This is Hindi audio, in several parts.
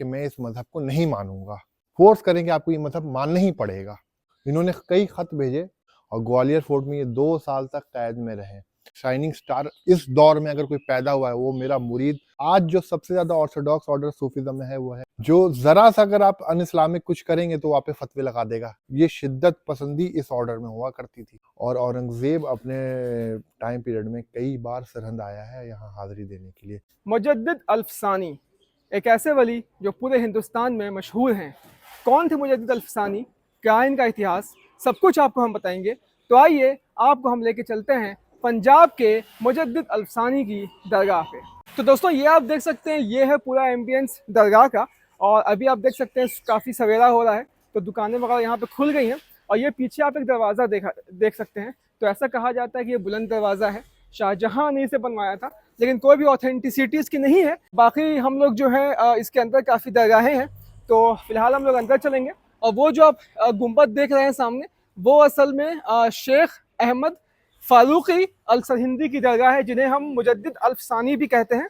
कि मैं इस मजहब को नहीं मानूंगा, फोर्स करेंगे, आपको ये मजहब मानना ही पड़ेगा। इन्होंने कई खत भेजे और ग्वालियर फोर्ट में ये 2 साल तक कैद में रहे। शाइनिंग स्टार इस दौर में अगर कोई पैदा हुआ है वो मेरा मुरीद। आज जो सबसे ज्यादा ऑर्थोडॉक्स ऑर्डर सूफीज्म में है वो है जो जरा सा अगर आप अन इस्लामिक कुछ करेंगे तो वहाँ पे फतवे लगा देगा। ये शिद्दत पसंदी इस ऑर्डर में हुआ करती थी और औरंगजेब अपने टाइम पीरियड में कई बार सरहंद आया है यहाँ हाजिरी देने के लिए। मुजद्दिद अल्फसानी एक ऐसे वली जो पूरे हिंदुस्तान में मशहूर हैं। कौन थे मुजद्दिद अल्फसानी, क्या इनका इतिहास, सब कुछ आपको हम बताएंगे। तो आइए आपको हम लेके चलते हैं पंजाब के मुजद्दिद अल्फसानी की दरगाह पे। तो दोस्तों ये आप देख सकते हैं, ये है पूरा एम्बियंस दरगाह का। और अभी आप देख सकते हैं काफ़ी सवेरा हो रहा है तो दुकानें वगैरह यहाँ पे खुल गई हैं। और ये पीछे आप एक दरवाज़ा देख सकते हैं। तो ऐसा कहा जाता है कि ये बुलंद दरवाज़ा है, शाहजहां ने इसे बनवाया था, लेकिन कोई भी ऑथेंटिसिटी इसकी नहीं है। बाकी हम लोग जो है इसके अंदर काफ़ी दरगाहें हैं, तो फिलहाल हम लोग अंदर चलेंगे। और वो जो आप गुंबद देख रहे हैं सामने, वो असल में शेख अहमद फारूकी अल सरहिंदी की दरगाह है, जिन्हें हम मुजद्दिद अल्फसानी भी कहते हैं।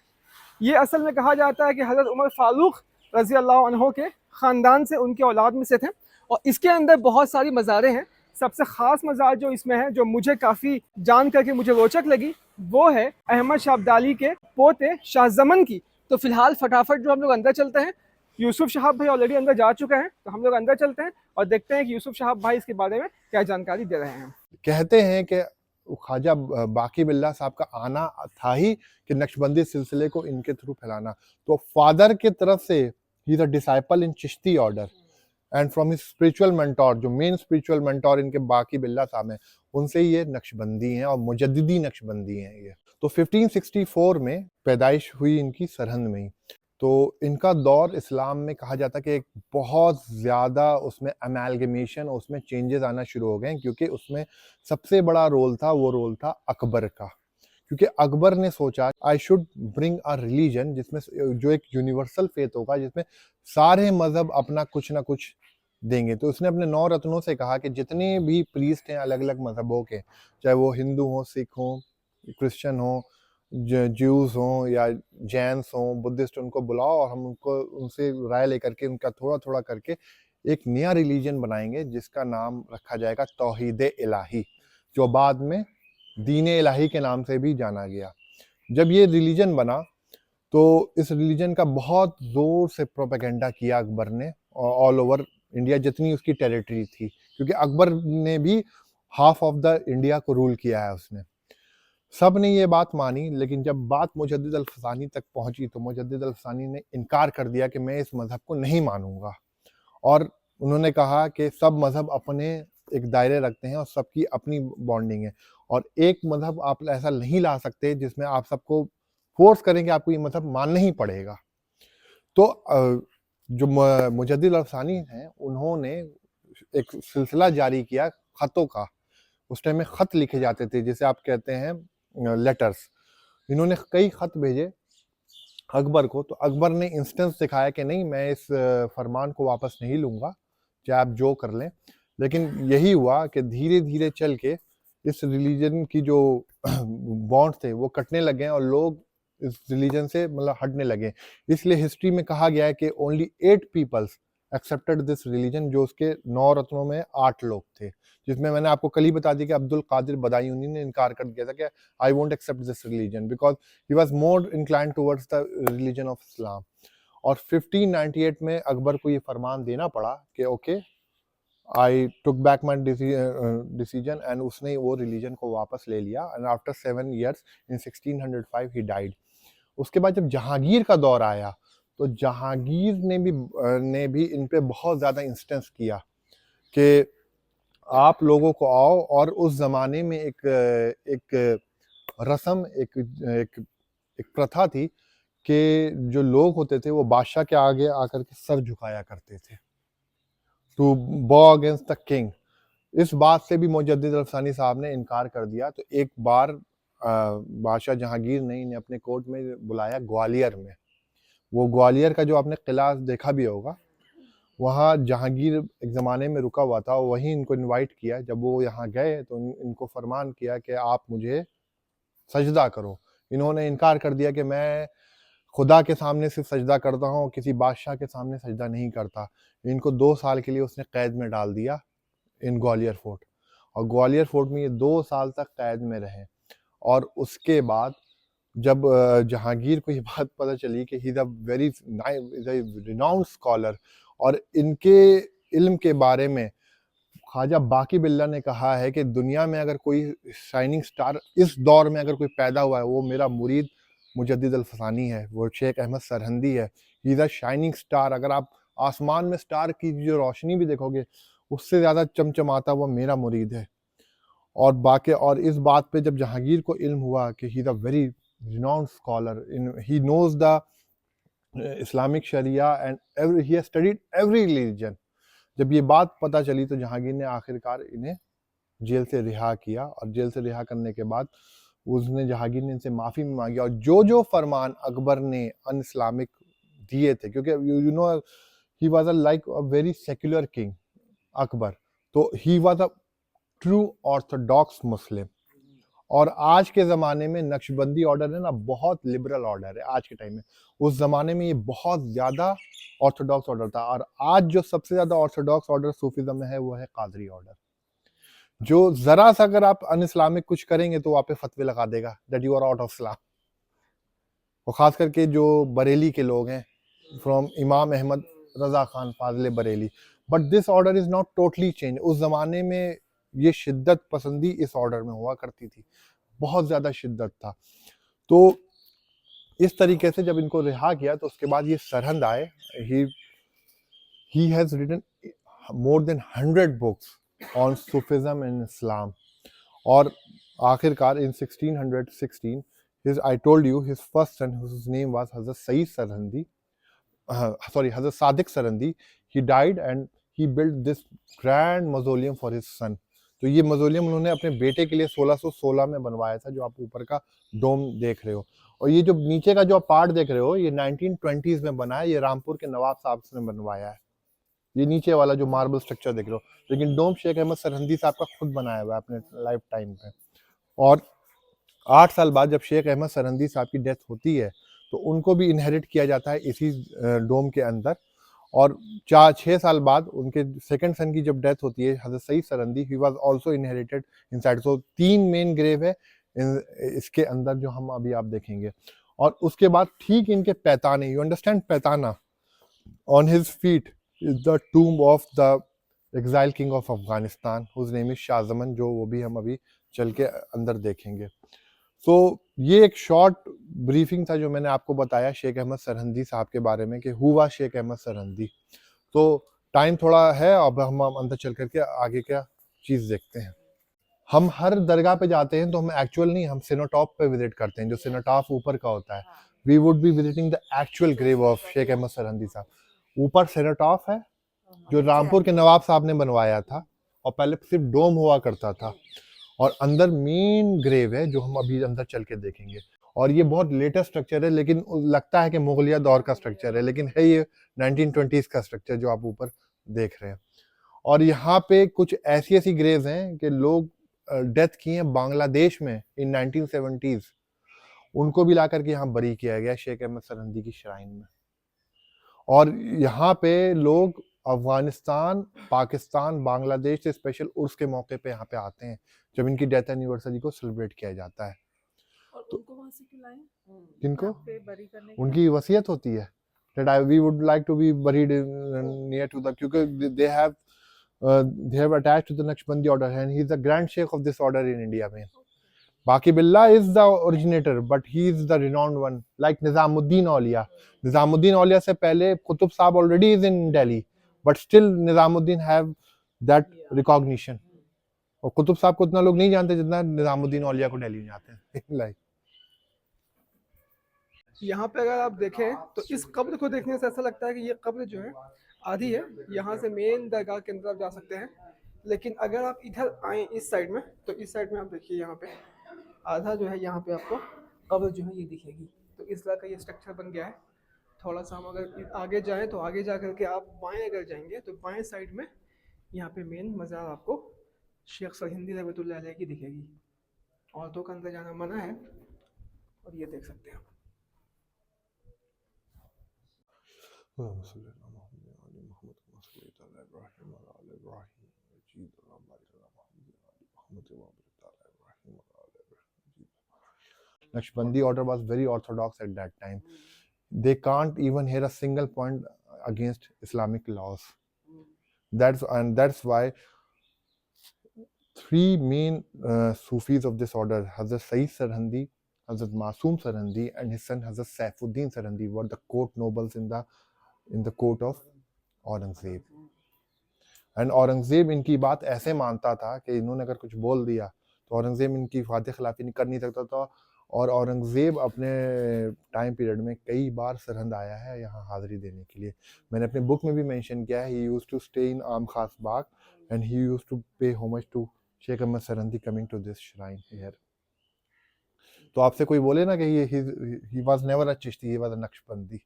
ये असल में कहा जाता है कि हज़रत उमर फारूक रज़ी अल्लाह अन्हो के ख़ानदान से, उनके औलाद में से थे। और इसके अंदर बहुत सारी मज़ारें हैं। सबसे ख़ास मज़ार जो इसमें है, जो मुझे काफ़ी जान करके मुझे रोचक लगी, वो है अहमद शाह अब्दाली के पोते शाहजमन की। तो फिलहाल फटाफट जो हम लोग अंदर चलते हैं। यूसुफ शहाब भाई ऑलरेडी अंदर जा चुके हैं, तो हम लोग अंदर चलते हैं और देखते हैं कि यूसुफ शहाब भाई इसके बारे में क्या जानकारी दे रहे हैं। कहते हैं कि ख्वाजा बाकी बिल्ला साहब का आना था ही कि नक्शबंदी सिलसिले को इनके थ्रू फैलाना। तो फादर की तरफ से he is a disciple in Chishti order and from his spiritual mentor, जो मेन स्पिरिचुअल मेंटोर इनके बाकी बिल्ला साहब हैं, उनसे ये नक्शबंदी हैं और मुजद्दिदी नक्शबंदी हैं ये। तो 1564 में पैदाइश हुई इनकी सरहंद में ही। तो इनका दौर इस्लाम में कहा जाता है कि एक बहुत ज़्यादा उसमें अमेलगमेशन, उसमें चेंजेस आना शुरू हो गए, क्योंकि उसमें सबसे बड़ा रोल था, वो रोल था अकबर का। क्योंकि अकबर ने सोचा I should bring a religion जिसमें जो एक यूनिवर्सल फेथ होगा, जिसमें सारे मजहब अपना कुछ ना कुछ देंगे। तो उसने अपने 9 रत्नों से कहा कि जितने भी प्रीस्ट हैं अलग अलग मजहबों के, चाहे वो हिंदू हो, सिख हो, क्रिश्चियन हो, ज्यूज हों या जैन्स हों, बुद्धिस्ट, उनको बुलाओ और हम उनको उनसे राय लेकर के उनका थोड़ा थोड़ा करके एक नया रिलीजन बनाएंगे जिसका नाम रखा जाएगा तौहीद इलाही, जो बाद में दीन इलाही के नाम से भी जाना गया। जब ये रिलीजन बना तो इस रिलीजन का बहुत जोर से प्रोपेगेंडा किया अकबर ने ऑल ओवर इंडिया, जितनी उसकी टेरिटरी थी, क्योंकि अकबर ने भी हाफ ऑफ द इंडिया को रूल किया है उसने। सब ने ये बात मानी, लेकिन जब बात मुजद्दिद अल्फसानी तक पहुंची तो मुजद्दिद अल्फसानी ने इनकार कर दिया कि मैं इस मजहब को नहीं मानूंगा। और उन्होंने कहा कि सब मजहब अपने एक दायरे रखते हैं और सबकी अपनी बॉन्डिंग है, और एक मजहब आप ऐसा नहीं ला सकते जिसमें आप सबको फोर्स करेंगे, आपको ये मजहब मानना ही पड़ेगा। तो जो मुजद्दिद अल्फसानी हैं, उन्होंने एक सिलसिला जारी किया खतों का। उस टाइम में खत लिखे जाते थे, जिसे आप कहते हैं लेटर्स। इन्होंने कई खत भेजे अकबर को, तो अकबर ने इंस्टेंस दिखाया कि नहीं, मैं इस फरमान को वापस नहीं लूंगा, चाहे आप जो कर लें। लेकिन यही हुआ कि धीरे धीरे चल के इस रिलीजन की जो बॉन्ड थे वो कटने लगे और लोग इस रिलीजन से मतलब हटने लगे। इसलिए हिस्ट्री में कहा गया है कि only 8 peoples accepted this religion, जो उसके 9 रत्नों में 8 लोग थे, जिसमें मैंने आपको कल ही बता दी कि अब्दुल कादिर बदायूनी ने इनकार कर दिया था कि I won't accept this religion because he was more inclined towards the religion of Islam. और 1598 में अकबर को ये फरमान देना पड़ा कि okay, I took back my decision, and उसने वो रिलीजन को वापस ले लिया। And after 7 years in 1605 he died. उसके बाद जब जहांगीर का दौर आया तो जहांगीर ने भी इन पे बहुत ज़्यादा इंस्टेंस किया कि आप लोगों को आओ। और उस ज़माने में एक रस्म, एक प्रथा थी कि जो लोग होते थे वो बादशाह के आगे आकर के सर झुकाया करते थे, टू बॉ अगेंस्ट द किंग। इस बात से भी मुजद्दिद अल्फसानी साहब ने इनकार कर दिया। तो एक बार बादशाह जहांगीर ने इन्हें अपने कोर्ट में बुलाया ग्वालियर में। वो ग्वालियर का जो आपने किला देखा भी होगा, वहाँ जहांगीर एक ज़माने में रुका हुआ था, वहीं इनको इनवाइट किया। जब वो यहाँ गए तो इनको फरमान किया कि आप मुझे सजदा करो। इन्होंने इनकार कर दिया कि मैं खुदा के सामने सिर्फ सजदा करता हूँ, किसी बादशाह के सामने सजदा नहीं करता। इनको 2 साल के लिए उसने कैद में डाल दिया इन ग्वालियर फोर्ट, और ग्वालियर फोर्ट में ये 2 साल तक कैद में रहे। और उसके बाद जब जहांगीर को ये बात पता चली कि he is a very renowned scholar, और इनके इल्म के बारे में ख्वाजा बाकी बिल्ला ने कहा है कि दुनिया में अगर कोई शाइनिंग स्टार इस दौर में अगर कोई पैदा हुआ है, वो मेरा मुरीद मुजद्दिद अल फसानी है, वो शेख अहमद सरहंदी है। ही इज़ अ शाइनिंग स्टार। अगर आप आसमान में स्टार की जो रोशनी भी देखोगे, उससे ज़्यादा चमचमाता वो मेरा मुरीद है। और बाकी, और इस बात पे जब जहांगीर को इल्म हुआ कि he is a very renowned scholar, in he knows the Islamic शरिया and he has studied every religion, जब ये बात पता चली तो जहांगीर ने आखिरकार इन्हें जेल से रिहा किया। और जेल से रिहा करने के बाद उसने जहांगीर ने इनसे माफ़ी भी मांगी, और जो जो फरमान अकबर ने अन इस्लामिक दिए थे, क्योंकि you know he was a like a very secular king Akbar, तो he was a true orthodox Muslim. और आज के ज़माने में नक्शबंदी ऑर्डर है ना, बहुत लिबरल ऑर्डर है आज के टाइम में। उस ज़माने में ये बहुत ज़्यादा ऑर्थोडॉक्स ऑर्डर था। और आज जो सबसे ज़्यादा ऑर्थोडॉक्स ऑर्डर सूफीज़म में है वो है कादरी ऑर्डर, जो ज़रा सा अगर आप अन इस्लामिक कुछ करेंगे तो वहाँ पे फतवे लगा देगा that you are out of Islam. और ख़ास करके जो बरेली के लोग हैं, from Imam Ahmad Raza Khan Fazil Bareilly. But this order is not totally change. उस ज़माने में ये शिद्दत पसंदी इस ऑर्डर में हुआ करती थी, बहुत ज़्यादा शिद्दत था। तो इस तरीके से जब इनको रिहा किया तो उसके बाद ये सरहंद आए। He has written more than 100 books on Sufism and Islam. और आखिरकार इन 1616 his I told you his first son whose name was Hazrat Saeed Sarhandi, Hazrat Sadiq Sarhandi, he died and he built this grand mausoleum for his son. तो ये मौजोलियम उन्होंने अपने बेटे के लिए 1616 में बनवाया था, जो आप ऊपर का डोम देख रहे हो। और ये जो नीचे का जो आप पार्ट देख रहे हो, ये 1920s में बना है, ये रामपुर के नवाब साहब ने बनवाया है। ये नीचे वाला जो मार्बल स्ट्रक्चर देख रहे हो, लेकिन डोम शेख अहमद सरहंदी साहब का खुद बनाया हुआ है अपने लाइफ टाइम पे। और 8 साल बाद जब शेख अहमद सरहंदी साहब की डेथ होती है तो उनको भी इनहेरिट किया जाता है इसी डोम के अंदर। और 4-6 साल बाद उनके सेकंड सन की जब डेथ होती है हजरत Saeed Sirhindi, he was also inherited inside. So 3 main grave है इसके अंदर जो हम अभी आप देखेंगे। और उसके बाद ठीक इनके पैताने, यू अंडरस्टैंड, पैताना on his feet is the tomb of the exile king of Afghanistan whose name is Shahzaman, जो वो भी हम अभी चल के अंदर देखेंगे। सो ये एक शॉर्ट ब्रीफिंग था जो मैंने आपको बताया शेख अहमद सरहंदी साहब के बारे में कि हुआ शेख अहमद सरहंदी। तो टाइम थोड़ा है, अब हम अंदर चल करके आगे क्या चीज़ देखते हैं। हम हर दरगाह पे जाते हैं तो हम एक्चुअल नहीं, हम सिनोटॉप पे विजिट करते हैं, जो सिनोटॉप ऊपर का होता है। We would be visiting the actual grave of Sheikh Ahmad Sirhindi साहब। ऊपर सिनोटॉप है जो रामपुर के नवाब साहब ने बनवाया था, और पहले सिर्फ डोम हुआ करता था। और अंदर मेन ग्रेव है जो हम अभी अंदर चल के देखेंगे। और ये बहुत लेटेस्ट स्ट्रक्चर है, लेकिन लगता है कि मुगलिया दौर का स्ट्रक्चर है, लेकिन है ये 1920s का स्ट्रक्चर जो आप ऊपर देख रहे हैं। और यहाँ पे कुछ ऐसी ऐसी ग्रेव्स हैं कि लोग डेथ किए हैं बांग्लादेश में इन 1970s, उनको भी ला करके यहाँ बरी किया गया शेख अहमद सरहंदी की श्राइन में। और यहाँ पे लोग अफगानिस्तान, पाकिस्तान, बांग्लादेश से स्पेशल उर्स के मौके पे यहाँ पे आते हैं, जब इनकी डेथ एनिवर्सरी को सेलिब्रेट किया जाता है। और तो उनको वहां से क्यों लाए? किनको? यहाँ पे बरी करने के उनकी वसीयत होती है that we would like to be buried near to the, क्योंकि they have attached to the Naqshbandi order and he is the grand sheikh of this order in India में। Baqi Billah is the originator but he is the renowned one, like Nizamuddin Aulia. Nizamuddin Aulia से पहले Qutub Sahib already is in Delhi, but still Nizamuddin have that recognition. और कुतुब साहब को उतना लोग नहीं जानते जितना निजामुद्दीन औलिया को दिल्ली में जानते हैं। लाइक यहाँ पे अगर आप देखें तो इस कब्र को देखने से ऐसा लगता है कि ये कब्र जो है आधी है, यहाँ से मेन दरगाह के अंदर आप जा सकते हैं। लेकिन अगर आप इधर आए इस साइड में, तो इस साइड में आप देखिए यहाँ पे आधा जो है, यहाँ पे आपको कब्र जो है ये दिखेगी। तो इस तरह का ये स्ट्रक्चर बन गया है। थोड़ा सा हम अगर आगे जाएँ तो आगे जा करके आप बाएँ अगर जाएंगे तो बाएँ साइड में यहाँ पे मेन मज़ार आपको शेख सरहिंदी रहमतुल्लाह अलैह की दिखेगी। औरतों का अंदर जाना मना है, और ये देख सकते हैं आप। Naqshbandi order was very orthodox at that time. They can't even hear a single point against Islamic laws. That's why three main Sufis of this order, Hazrat Saeed Sarhandi, Hazrat Masoom Sarhandi, and his son Hazrat Saifuddin Sarhandi, were the court nobles in the court of Aurangzeb. And Aurangzeb इनकी बात ऐसे मानता था कि इन्होंने अगर कुछ बोल दिया तो औरंगजेब इनकी फातह खिलाफी नहीं कर नहीं सकता था, और औरंगजेब अपने टाइम पीरियड में कई बार सरहंद आया है यहाँ हाजिरी देने के लिए. मैंने अपने बुक में भी मेंशन किया है, he used to stay in Aam Khas Bagh and he used to pay homage to Sheikh Ahmad Sirhindi coming to this shrine here. तो आपसे कोई बोले ना कि he was never a Chishti, he was a Naqshbandi.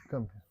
Come here.